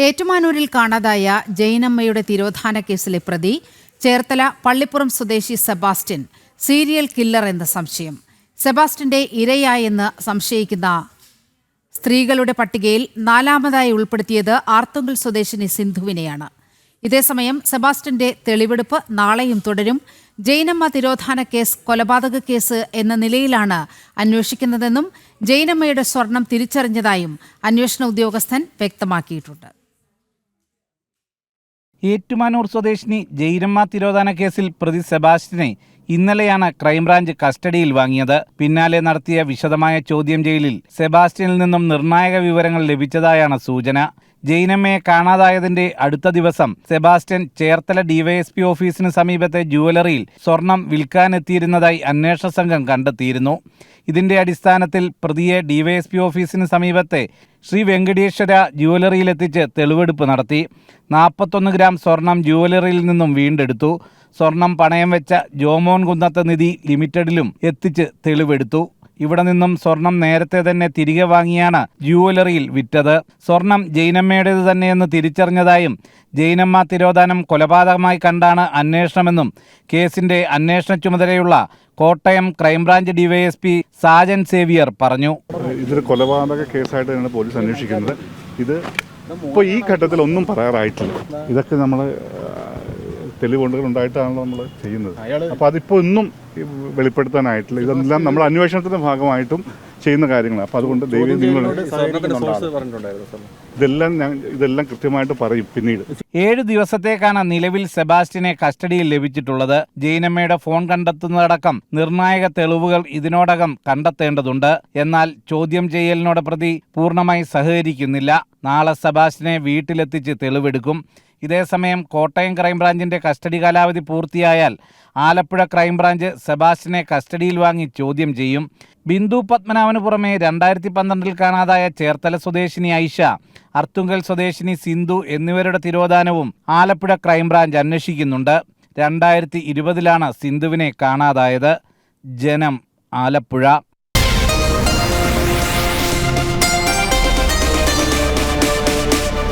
ഏറ്റുമാനൂരിൽ കാണാതായ ജൈനമ്മയുടെ തിരോധാന കേസിലെ പ്രതി ചേർത്തല പള്ളിപ്പുറം സ്വദേശി സെബാസ്റ്റ്യൻ സീരിയൽ കില്ലർ എന്ന സംശയം. സെബാസ്റ്റ്യന്റെ ഇരയായെന്ന് സംശയിക്കുന്ന സ്ത്രീകളുടെ പട്ടികയിൽ 4ാമതായി ഉൾപ്പെടുത്തിയത് ആർത്തുങ്കൽ സ്വദേശിനി സിന്ധുവിനെയാണ്. ഇതേസമയം സെബാസ്റ്റ്യന്റെ തെളിവെടുപ്പ് നാളെയും തുടരും. ജൈനമ്മ തിരോധാന കേസ് കൊലപാതക കേസ് എന്ന നിലയിലാണ് അന്വേഷിക്കുന്നതെന്നും ജൈനമ്മയുടെ സ്വർണം തിരിച്ചറിഞ്ഞതായും അന്വേഷണ ഉദ്യോഗസ്ഥൻ വ്യക്തമാക്കിയിട്ടുണ്ട്. ഏറ്റുമാനൂർ സ്വദേശിനി ജൈനമ്മ തിരോധാന കേസിൽ പ്രതി സെബാസ്റ്റ്യനെ ഇന്നലെയാണ് ക്രൈംബ്രാഞ്ച് കസ്റ്റഡിയിൽ വാങ്ങിയത്. പിന്നാലെ നടത്തിയ വിശദമായ ചോദ്യം ചെയ്യലിൽ സെബാസ്റ്റ്യനിൽ നിന്നും നിർണായക വിവരങ്ങൾ ലഭിച്ചതായാണ് സൂചന. ജൈനമ്മയെ കാണാതായതിന്റെ അടുത്ത ദിവസം സെബാസ്റ്റ്യൻ ചേർത്തല ഡിവൈഎസ്പി ഓഫീസിന് സമീപത്തെ ജുവലറിയിൽ സ്വർണം വിൽക്കാനെത്തിയിരുന്നതായി അന്വേഷണ സംഘം കണ്ടെത്തിയിരുന്നു. ഇതിന്റെ അടിസ്ഥാനത്തിൽ പ്രതിയെ ഡിവൈഎസ്പി ഓഫീസിന് സമീപത്തെ ശ്രീ വെങ്കടേശ്വര ജുവലറിയിലെത്തിച്ച് തെളിവെടുപ്പ് നടത്തി. 41 ഗ്രാം സ്വർണം ജുവലറിയിൽ നിന്നും വീണ്ടെടുത്തു. സ്വർണം പണയം വെച്ച ജോമോൻ കുന്നത്ത് നിധി ലിമിറ്റഡിലും എത്തിച്ച് തെളിവെടുത്തു. ഇവിടെ നിന്നും സ്വർണം നേരത്തെ തന്നെ തിരികെ വാങ്ങിയാണ് ജുവലറിയിൽ വിറ്റത്. സ്വർണം ജൈനമ്മയുടേത് തന്നെയെന്ന് തിരിച്ചറിഞ്ഞതായും ജൈനമ്മ തിരോധാനം കൊലപാതകമായി കണ്ടാണ് അന്വേഷണമെന്നും കേസിന്റെ അന്വേഷണ ചുമതലയുള്ള Kottayam crime branch DYSP Sajan Xavier പറഞ്ഞു. ഇതൊരു കൊലപാതക കേസായിട്ട് തന്നെയാണ് പോലീസ് അന്വേഷിക്കുന്നത്. ഇത് ഇപ്പോൾ ഈ ഘട്ടത്തിൽ ഒന്നും പറയാറായിട്ടില്ല. ഇതൊക്കെ നമ്മൾ തെളിവുകൾ ഉണ്ടായിട്ടാണല്ലോ നമ്മൾ ചെയ്യുന്നത്. അപ്പോൾ അതിപ്പോൾ ഒന്നും വെളിപ്പെടുത്താനായിട്ടില്ല. ഇതെല്ലാം നമ്മൾ അന്വേഷണത്തിന്റെ ഭാഗമായിട്ടും ചെയ്യുന്ന കാര്യങ്ങൾ. അപ്പോൾ അതുകൊണ്ട് ഇതെല്ലാം കൃത്യമായിട്ട് പറയും പിന്നീട്. 7 ദിവസത്തേക്കാണ് നിലവിൽ സെബാസ്റ്റ്യനെ കസ്റ്റഡിയിൽ ലഭിച്ചിട്ടുള്ളത്. ജൈനമ്മയുടെ ഫോൺ കണ്ടെത്തുന്നതടക്കം നിർണായക തെളിവുകൾ ഇതിനോടകം കണ്ടെത്തേണ്ടതുണ്ട്. എന്നാൽ ചോദ്യം ചെയ്യലിനോട് പ്രതി പൂർണ്ണമായി സഹകരിക്കുന്നില്ല. നാളെ സെബാസ്റ്റ്യനെ വീട്ടിലെത്തിച്ച് തെളിവെടുക്കും. ഇതേസമയം കോട്ടയം ക്രൈംബ്രാഞ്ചിന്റെ കസ്റ്റഡി കാലാവധി പൂർത്തിയായാൽ ആലപ്പുഴ ക്രൈംബ്രാഞ്ച് സെബാസ്റ്റ്യനെ കസ്റ്റഡിയിൽ വാങ്ങി ചോദ്യം ചെയ്യും. ബിന്ദു പത്മനാഭന് പുറമെ 2012 കാണാതായ ചേർത്തല സ്വദേശിനി ഐഷ, അർത്തുങ്കൽ സ്വദേശിനി സിന്ധു എന്നിവരുടെ തിരോധാനവും ആലപ്പുഴ ക്രൈംബ്രാഞ്ച് അന്വേഷിക്കുന്നുണ്ട്. 2020 സിന്ധുവിനെ കാണാതായത്. ജനം, ആലപ്പുഴ.